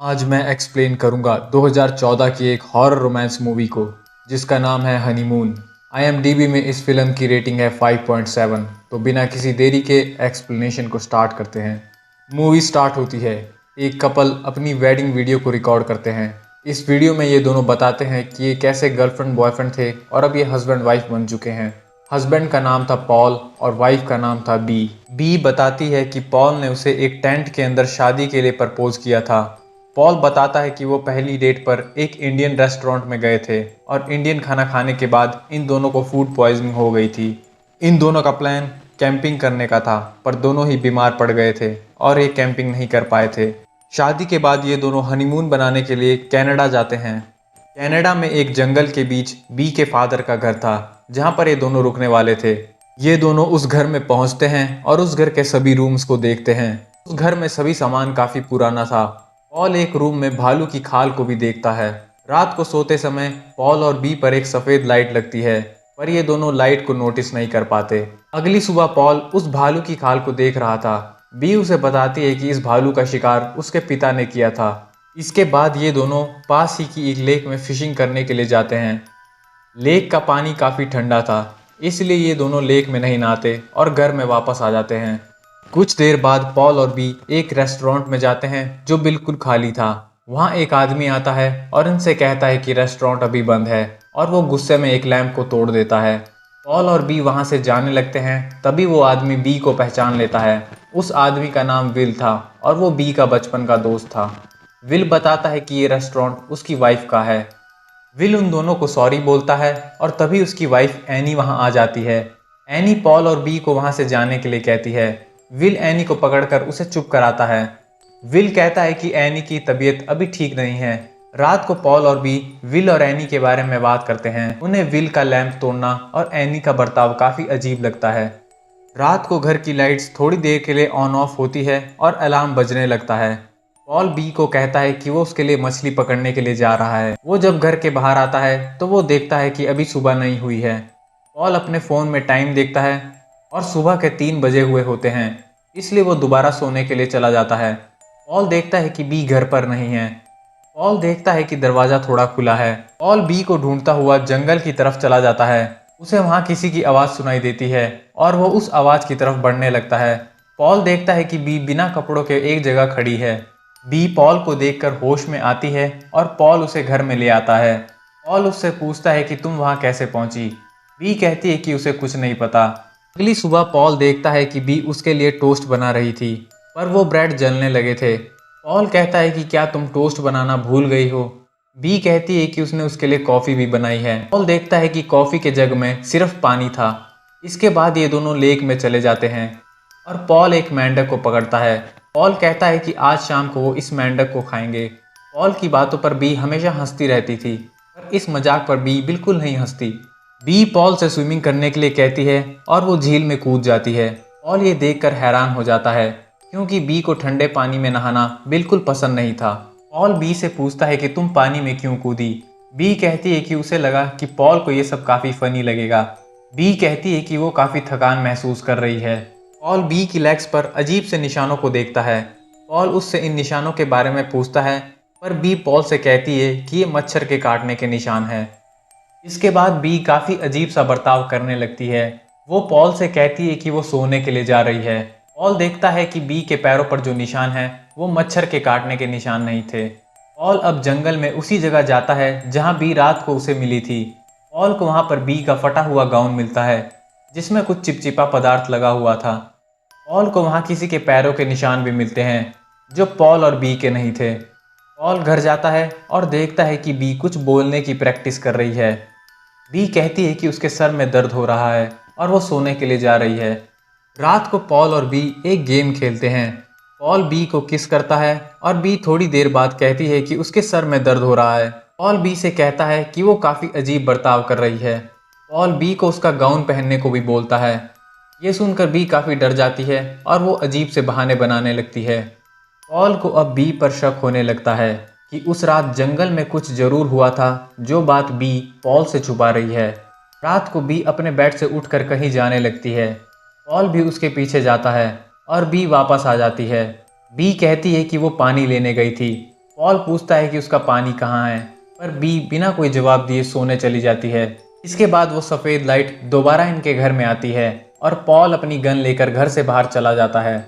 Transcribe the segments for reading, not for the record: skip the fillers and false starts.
आज मैं एक्सप्लेन करूंगा 2014 की एक हॉरर रोमांस मूवी को जिसका नाम है हनीमून। आईएमडीबी में इस फिल्म की रेटिंग है 5.7। तो बिना किसी देरी के एक्सप्लेनेशन को स्टार्ट करते हैं। मूवी स्टार्ट होती है। एक कपल अपनी वेडिंग वीडियो को रिकॉर्ड करते हैं। इस वीडियो में ये दोनों बताते हैं कि ये कैसे गर्लफ्रेंड बॉयफ्रेंड थे और अब ये हस्बैंड वाइफ बन चुके हैं। हस्बैंड का नाम था पॉल और वाइफ का नाम था बी। बी बताती है कि पॉल ने उसे एक टेंट के अंदर शादी के लिए प्रपोज किया था। पॉल बताता है कि वो पहली डेट पर एक इंडियन रेस्टोरेंट में गए थे और इंडियन खाना खाने के बाद इन दोनों को फूड पॉइजनिंग हो गई थी। इन दोनों का प्लान कैंपिंग करने का था, पर दोनों ही बीमार पड़ गए थे और ये कैंपिंग नहीं कर पाए थे। शादी के बाद ये दोनों हनीमून बनाने के लिए कनाडा जाते हैं। कनाडा में एक जंगल के बीच बी के फादर का घर था जहाँ पर ये दोनों रुकने वाले थे। ये दोनों उस घर में पहुंचते हैं और उस घर के सभी रूम्स को देखते हैं। उस घर में सभी सामान काफी पुराना था। पॉल एक रूम में भालू की खाल को भी देखता है। रात को सोते समय पॉल और बी पर एक सफेद लाइट लगती है, पर ये दोनों लाइट को नोटिस नहीं कर पाते। अगली सुबह पॉल उस भालू की खाल को देख रहा था। बी उसे बताती है कि इस भालू का शिकार उसके पिता ने किया था। इसके बाद ये दोनों पास ही की एक लेक में फिशिंग करने के लिए जाते हैं। लेक का पानी काफी ठंडा था, इसलिए ये दोनों लेक में नहीं नहाते और घर में वापस आ जाते हैं। कुछ देर बाद पॉल और बी एक रेस्टोरेंट में जाते हैं जो बिल्कुल खाली था। वहाँ एक आदमी आता है और इनसे कहता है कि रेस्टोरेंट अभी बंद है और वो गुस्से में एक लैंप को तोड़ देता है। पॉल और बी वहाँ से जाने लगते हैं, तभी वो आदमी बी को पहचान लेता है। उस आदमी का नाम विल था और वो बी का बचपन का दोस्त था। विल बताता है कि ये रेस्टोरेंट उसकी वाइफ का है। विल उन दोनों को सॉरी बोलता है और तभी उसकी वाइफ एनी वहां आ जाती है। एनी पॉल और बी को वहां से जाने के लिए कहती है। विल एनी को पकड़कर उसे चुप कराता है। विल कहता है कि एनी की तबीयत अभी ठीक नहीं है। रात को पॉल और बी विल और एनी के बारे में बात करते हैं। उन्हें विल का लैंप तोड़ना और एनी का बर्ताव काफी अजीब लगता है। रात को घर की लाइट्स थोड़ी देर के लिए ऑन ऑफ होती है और अलार्म बजने लगता है। पॉल बी को कहता है कि वो उसके लिए मछली पकड़ने के लिए जा रहा है। वो जब घर के बाहर आता है तो वो देखता है कि अभी सुबह नहीं हुई है। पॉल अपने फ़ोन में टाइम देखता है और सुबह के 3 बजे हुए होते हैं, इसलिए वो दोबारा सोने के लिए चला जाता है। पॉल देखता है कि बी घर पर नहीं है। पॉल देखता है कि दरवाज़ा थोड़ा खुला है। पॉल बी को ढूंढता हुआ जंगल की तरफ चला जाता है। उसे वहाँ किसी की आवाज़ सुनाई देती है और वो उस आवाज़ की तरफ बढ़ने लगता है। पॉल देखता है कि बी बिना कपड़ों के एक जगह खड़ी है। बी पॉल को देखकर होश में आती है और पॉल उसे घर में ले आता है। पॉल उससे पूछता है कि तुम वहां कैसे पहुंची। बी कहती है कि उसे कुछ नहीं पता। अगली सुबह पॉल देखता है कि बी उसके लिए टोस्ट बना रही थी, पर वो ब्रेड जलने लगे थे। पॉल कहता है कि क्या तुम टोस्ट बनाना भूल गई हो। बी कहती है कि उसने उसके लिए कॉफ़ी भी बनाई है। पॉल देखता है कि कॉफ़ी के जग में सिर्फ पानी था। इसके बाद ये दोनों लेक में चले जाते हैं और पॉल एक मेंढक को पकड़ता है। पॉल कहता है कि आज शाम को वो इस मेंढक को खाएंगे। पॉल की बातों पर बी हमेशा हंसती रहती थी, पर इस मजाक पर बी बिल्कुल नहीं हंसती। बी पॉल से स्विमिंग करने के लिए कहती है और वो झील में कूद जाती है। पॉल ये देखकर हैरान हो जाता है, क्योंकि बी को ठंडे पानी में नहाना बिल्कुल पसंद नहीं था। पॉल बी से पूछता है कि तुम पानी में क्यों कूदी। बी कहती है कि उसे लगा कि पॉल को ये सब काफ़ी फनी लगेगा। बी कहती है कि वो काफ़ी थकान महसूस कर रही है। पॉल बी की लेग्स पर अजीब से निशानों को देखता है। पॉल उससे इन निशानों के बारे में पूछता है, पर बी पॉल से कहती है कि ये मच्छर के काटने के निशान हैं। इसके बाद बी काफ़ी अजीब सा बर्ताव करने लगती है। वो पॉल से कहती है कि वो सोने के लिए जा रही है। पॉल देखता है कि बी के पैरों पर जो निशान हैं वो मच्छर के काटने के निशान नहीं थे। पॉल अब जंगल में उसी जगह जाता है जहाँ बी रात को उसे मिली थी। पॉल को वहाँ पर बी का फटा हुआ गाउन मिलता है जिसमें कुछ चिपचिपा पदार्थ लगा हुआ था। पॉल को वहाँ किसी के पैरों के निशान भी मिलते हैं जो पॉल और बी के नहीं थे। पॉल घर जाता है और देखता है कि बी कुछ बोलने की प्रैक्टिस कर रही है। बी कहती है कि उसके सर में दर्द हो रहा है और वो सोने के लिए जा रही है। रात को पॉल और बी एक गेम खेलते हैं। पॉल बी को किस करता है और बी थोड़ी देर बाद कहती है कि उसके सर में दर्द हो रहा है। पॉल बी से कहता है कि वो काफ़ी अजीब बर्ताव कर रही है। पॉल बी को उसका गाउन पहनने को भी बोलता है। ये सुनकर बी काफ़ी डर जाती है और वो अजीब से बहाने बनाने लगती है। पॉल को अब बी पर शक होने लगता है कि उस रात जंगल में कुछ जरूर हुआ था जो बात बी पॉल से छुपा रही है। रात को बी अपने बेड से उठकर कहीं जाने लगती है। पॉल भी उसके पीछे जाता है और बी वापस आ जाती है। बी कहती है कि वो पानी लेने गई थी। पॉल पूछता है कि उसका पानी कहाँ है, पर बी बिना कोई जवाब दिए सोने चली जाती है। इसके बाद वो सफ़ेद लाइट दोबारा इनके घर में आती है और पॉल अपनी गन लेकर घर से बाहर चला जाता है।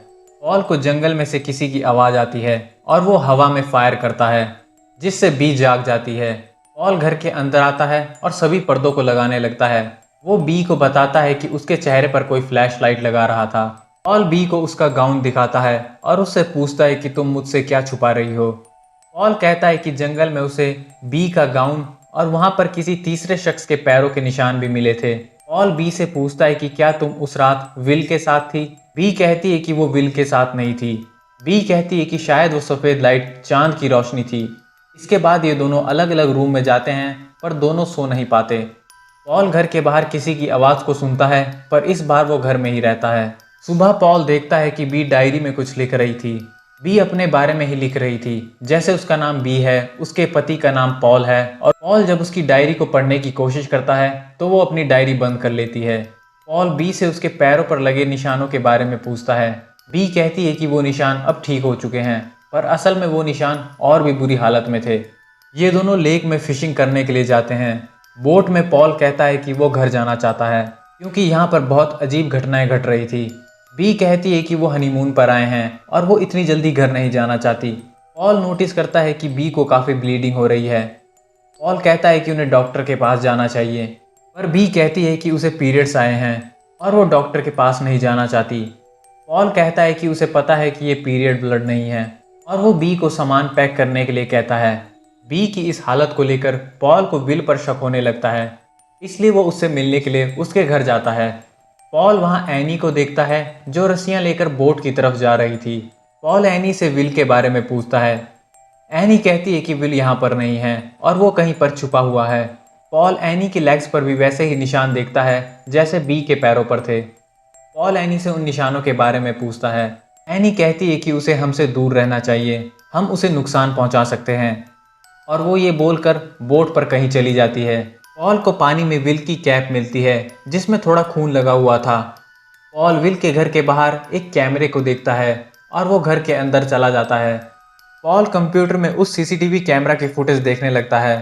पॉल को जंगल में से किसी की आवाज़ आती है और वो हवा में फायर करता है, जिससे बी जाग जाती है। पॉल घर के अंदर आता है और सभी पर्दों को लगाने लगता है। वो बी को बताता है कि उसके चेहरे पर कोई फ्लैश लाइट लगा रहा था। पॉल बी को उसका गाउन दिखाता है और उससे पूछता है कि तुम मुझसे क्या छुपा रही हो। पॉल कहता है कि जंगल में उसे बी का गाउन और वहां पर किसी तीसरे शख्स के पैरों के निशान भी मिले थे। पॉल बी से पूछता है कि क्या तुम उस रात विल के साथ थी। बी कहती है कि वो विल के साथ नहीं थी। बी कहती है कि शायद वो सफ़ेद लाइट चांद की रोशनी थी। इसके बाद ये दोनों अलग अलग रूम में जाते हैं, पर दोनों सो नहीं पाते। पॉल घर के बाहर किसी की आवाज़ को सुनता है, पर इस बार वो घर में ही रहता है। सुबह पॉल देखता है कि बी डायरी में कुछ लिख रही थी। बी अपने बारे में ही लिख रही थी, जैसे उसका नाम बी है, उसके पति का नाम पॉल है। और पॉल जब उसकी डायरी को पढ़ने की कोशिश करता है तो वो अपनी डायरी बंद कर लेती है। पॉल बी से उसके पैरों पर लगे निशानों के बारे में पूछता है। बी कहती है कि वो निशान अब ठीक हो चुके हैं, पर असल में वो निशान और भी बुरी हालत में थे। ये दोनों लेक में फिशिंग करने के लिए जाते हैं। बोट में पॉल कहता है कि वो घर जाना चाहता है, क्योंकि यहाँ पर बहुत अजीब घटनाएं घट रही थी। बी कहती है कि वो हनीमून पर आए हैं और वो इतनी जल्दी घर नहीं जाना चाहती। पॉल नोटिस करता है कि बी को काफ़ी ब्लीडिंग हो रही है। पॉल कहता है कि उन्हें डॉक्टर के पास जाना चाहिए, पर बी कहती है कि उसे पीरियड्स आए हैं और वो डॉक्टर के पास नहीं जाना चाहती। पॉल कहता है कि उसे पता है कि ये पीरियड ब्लड नहीं है और वो बी को सामान पैक करने के लिए कहता है। बी की इस हालत को लेकर पॉल को विल पर शक होने लगता है, इसलिए वो उससे मिलने के लिए उसके घर जाता है। पॉल वहाँ एनी को देखता है, जो रस्सियाँ लेकर बोट की तरफ जा रही थी। पॉल एनी से विल के बारे में पूछता है। एनी कहती है कि विल यहाँ पर नहीं है और वो कहीं पर छुपा हुआ है। पॉल एनी के लेग्स पर भी वैसे ही निशान देखता है जैसे बी के पैरों पर थे। पॉल एनी से उन निशानों के बारे में पूछता है। एनी कहती है कि उसे हमसे दूर रहना चाहिए, हम उसे नुकसान पहुंचा सकते हैं, और वो ये बोलकर बोट पर कहीं चली जाती है। पॉल को पानी में विल की कैप मिलती है जिसमें थोड़ा खून लगा हुआ था। पॉल विल के घर के बाहर एक कैमरे को देखता है और वो घर के अंदर चला जाता है। पॉल कंप्यूटर में उस सीसीटीवी कैमरा की फुटेज देखने लगता है।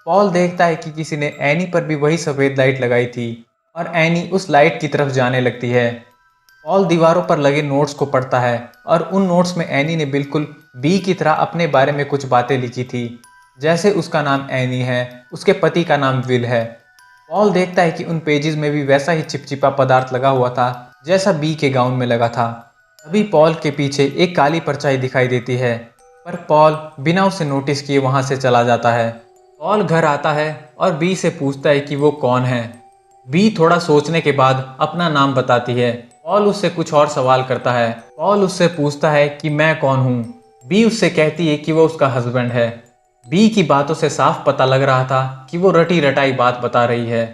पॉल देखता है कि किसी ने एनी पर भी वही सफ़ेद लाइट लगाई थी और एनी उस लाइट की तरफ जाने लगती है। पॉल दीवारों पर लगे नोट्स को पढ़ता है और उन नोट्स में एनी ने बिल्कुल बी की तरह अपने बारे में कुछ बातें लिखी थी, जैसे उसका नाम एनी है, उसके पति का नाम विल है। पॉल देखता है कि उन पेजेस में भी वैसा ही चिपचिपा पदार्थ लगा हुआ था जैसा बी के गाउन में लगा था। तभी पॉल के पीछे एक काली परछाई दिखाई देती है, पर पॉल बिना उसे नोटिस किए वहां से चला जाता है। पॉल घर आता है और बी से पूछता है कि वो कौन है। बी थोड़ा सोचने के बाद अपना नाम बताती है। पॉल उससे कुछ और सवाल करता है। पॉल उससे पूछता है कि मैं कौन हूँ। बी उससे कहती है कि वो उसका हस्बैंड है। बी की बातों से साफ पता लग रहा था कि वो रटी रटाई बात बता रही है।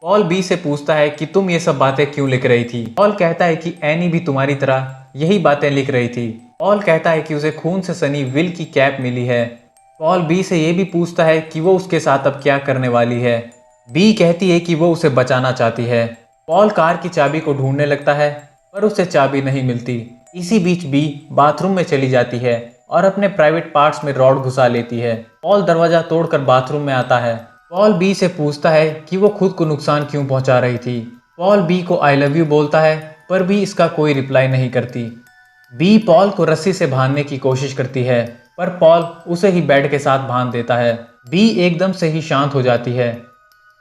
पॉल बी से पूछता है कि तुम ये सब बातें क्यों लिख रही थी। पॉल कहता है कि एनी भी तुम्हारी तरह यही बातें लिख रही थी। पॉल कहता है कि उसे खून से सनी विल की कैप मिली है। पॉल बी से ये भी पूछता है कि वो उसके साथ अब क्या करने वाली है। बी कहती है कि वो उसे बचाना चाहती है। पॉल कार की चाबी को ढूंढने लगता है, पर उसे चाबी नहीं मिलती। इसी बीच बी बाथरूम में चली जाती है और अपने प्राइवेट पार्ट्स में रॉड घुसा लेती है। पॉल दरवाजा तोड़कर बाथरूम में आता है। पॉल बी से पूछता है कि वो खुद को नुकसान क्यों पहुंचा रही थी। पॉल बी को आई लव यू बोलता है, पर बी इसका कोई रिप्लाई नहीं करती। बी पॉल को रस्सी से बांधने की कोशिश करती है, पर पॉल उसे ही बेड के साथ बांध देता है। बी एकदम से ही शांत हो जाती है।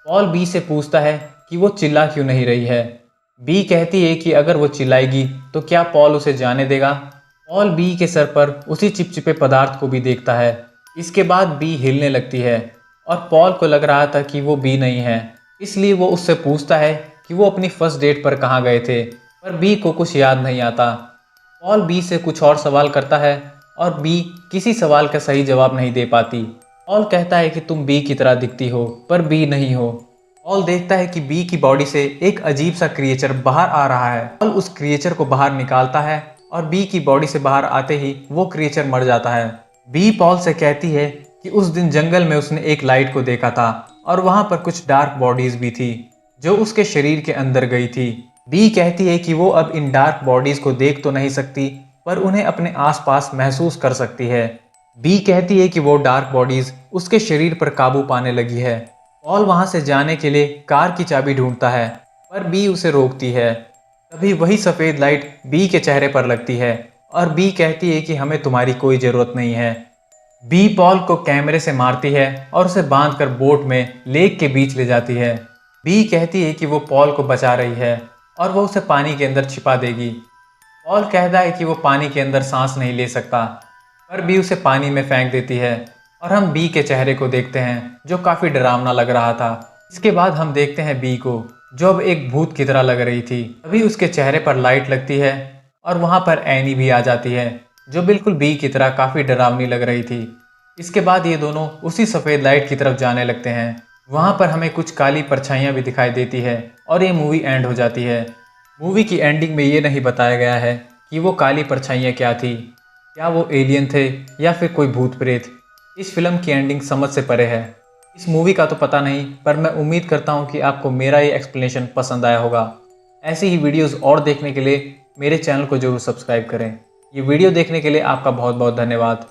पॉल बी से पूछता है कि वो चिल्ला क्यों नहीं रही है। बी कहती है कि अगर वो चिल्लाएगी तो क्या पॉल उसे जाने देगा। पॉल बी के सर पर उसी चिपचिपे पदार्थ को भी देखता है। इसके बाद बी हिलने लगती है और पॉल को लग रहा था कि वो बी नहीं है, इसलिए वो उससे पूछता है कि वो अपनी फर्स्ट डेट पर कहाँ गए थे, पर बी को कुछ याद नहीं आता। पॉल बी से कुछ और सवाल करता है और बी किसी सवाल का सही जवाब नहीं दे पाती। पॉल कहता है कि तुम बी की तरह दिखती हो, पर बी नहीं हो। पॉल देखता है कि बी की बॉडी से एक अजीब सा क्रिएचर बाहर आ रहा है। पॉल उस क्रिएचर को बाहर निकालता है और बी की बॉडी से बाहर आते ही वो क्रिएचर मर जाता है। बी पॉल से कहती है कि उस दिन जंगल में उसने एक लाइट को देखा था और वहां पर कुछ डार्क बॉडीज भी थी जो उसके शरीर के अंदर गई थी। बी कहती है कि वो अब इन डार्क बॉडीज को देख तो नहीं सकती, पर उन्हें अपने आसपास महसूस कर सकती है। बी कहती है कि वो डार्क बॉडीज उसके शरीर पर काबू पाने लगी है। पॉल वहां से जाने के लिए कार की चाबी ढूंढता है, पर बी उसे रोकती है। तभी वही सफेद लाइट बी के चेहरे पर लगती है और बी कहती है कि हमें तुम्हारी कोई जरूरत नहीं है। बी पॉल को कैमरे से मारती है और उसे बांधकर बोट में लेक के बीच ले जाती है। बी कहती है कि वो पॉल को बचा रही है और वो उसे पानी के अंदर छिपा देगी। पॉल कहता है कि वो पानी के अंदर सांस नहीं ले सकता, पर बी उसे पानी में फेंक देती है और हम बी के चेहरे को देखते हैं जो काफी डरावना लग रहा था। इसके बाद हम देखते हैं बी को जो अब एक भूत की तरह लग रही थी। तभी उसके चेहरे पर लाइट लगती है और वहां पर एनी भी आ जाती है जो बिल्कुल बी की तरह काफी डरावनी लग रही थी। इसके बाद ये दोनों उसी सफेद लाइट की तरफ जाने लगते हैं। वहां पर हमें कुछ काली परछाइयां भी दिखाई देती है और ये मूवी एंड हो जाती है। मूवी की एंडिंग में ये नहीं बताया गया है कि वो काली परछाइयाँ क्या थी, क्या वो एलियन थे या फिर कोई भूत प्रेत। इस फिल्म की एंडिंग समझ से परे है। इस मूवी का तो पता नहीं, पर मैं उम्मीद करता हूँ कि आपको मेरा ये एक्सप्लेनेशन पसंद आया होगा। ऐसी ही वीडियोस और देखने के लिए मेरे चैनल को जरूर सब्सक्राइब करें। ये वीडियो देखने के लिए आपका बहुत बहुत धन्यवाद।